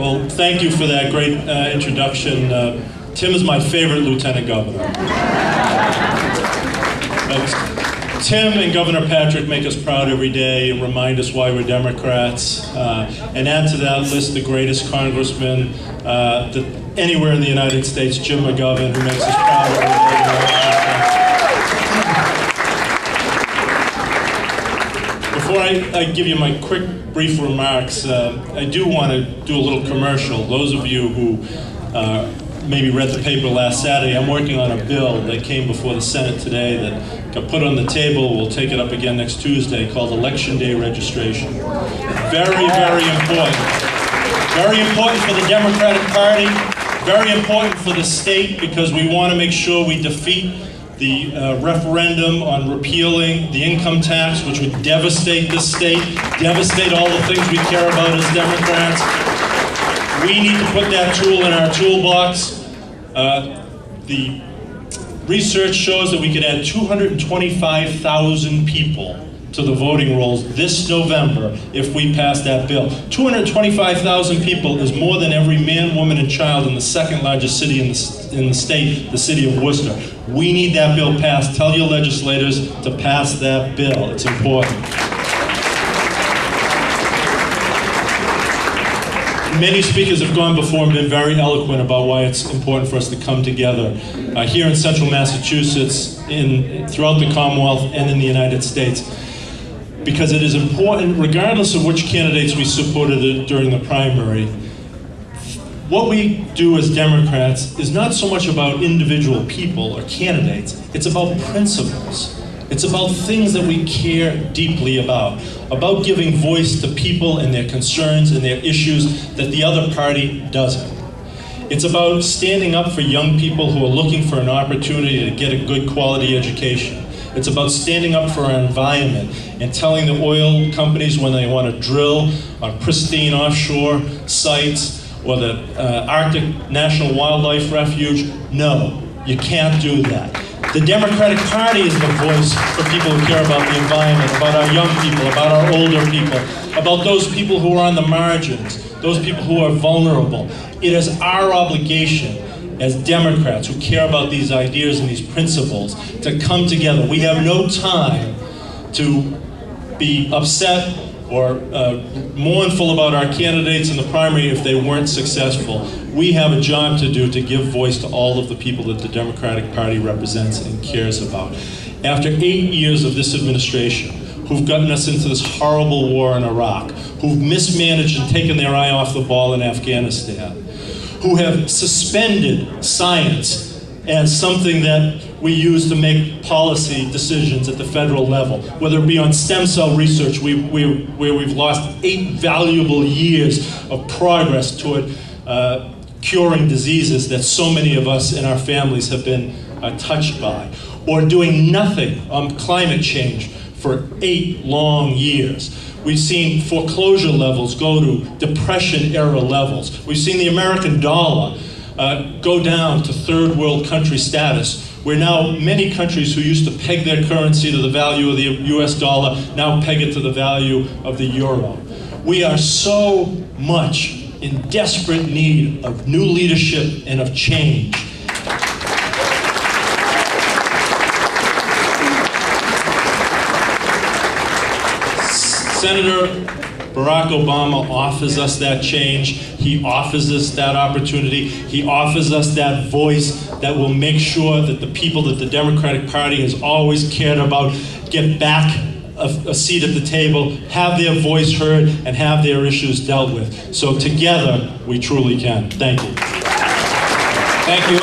Well, thank you for that great introduction. Tim is my favorite lieutenant governor. Tim and Governor Patrick make us proud every day and remind us why we're Democrats. And add to that list the greatest congressman anywhere in the United States, Jim McGovern, who makes us proud every day. Before I give you my quick, brief remarks, I do want to do a little commercial. Those of you who maybe read the paper last Saturday, I'm working on a bill that came before the Senate today that got put on the table. We'll take it up again next Tuesday, called Election Day Registration. Very, very important. Very important for the Democratic Party, very important for the state, because we want to make sure we defeat the referendum on repealing the income tax, which would devastate this state, devastate all the things we care about as Democrats. We need to put that tool in our toolbox. The research shows that we could add 225,000 people to the voting rolls this November if we pass that bill. 225,000 people is more than every man, woman, and child in the second largest city in the state, the city of Worcester. We need that bill passed. Tell your legislators to pass that bill. It's important. Many speakers have gone before and been very eloquent about why it's important for us to come together here in central Massachusetts, throughout the Commonwealth, and in the United States. Because it is important, regardless of which candidates we supported during the primary, what we do as Democrats is not so much about individual people or candidates, it's about principles. It's about things that we care deeply about giving voice to people and their concerns and their issues that the other party doesn't. It's about standing up for young people who are looking for an opportunity to get a good quality education. It's about standing up for our environment and telling the oil companies when they want to drill on pristine offshore sites or the Arctic National Wildlife Refuge, no, you can't do that. The Democratic Party is the voice for people who care about the environment, about our young people, about our older people, about those people who are on the margins, those people who are vulnerable. It is our obligation as Democrats who care about these ideas and these principles to come together. We have no time to be upset or mournful about our candidates in the primary if they weren't successful. We have a job to do to give voice to all of the people that the Democratic Party represents and cares about. After 8 years of this administration, who've gotten us into this horrible war in Iraq, who've mismanaged and taken their eye off the ball in Afghanistan, who have suspended science as something that we use to make policy decisions at the federal level, whether it be on stem cell research, where we've lost 8 valuable years of progress toward curing diseases that so many of us and our families have been touched by, or doing nothing on climate change for 8 long years. We've seen foreclosure levels go to Depression-era levels. We've seen the American dollar go down to third world country status, where now many countries who used to peg their currency to the value of the US dollar now peg it to the value of the euro. We are so much in desperate need of new leadership and of change. Senator Barack Obama offers us that change. He offers us that opportunity. He offers us that voice that will make sure that the people that the Democratic Party has always cared about get back a seat at the table, have their voice heard, and have their issues dealt with. So together, we truly can. Thank you. Thank you.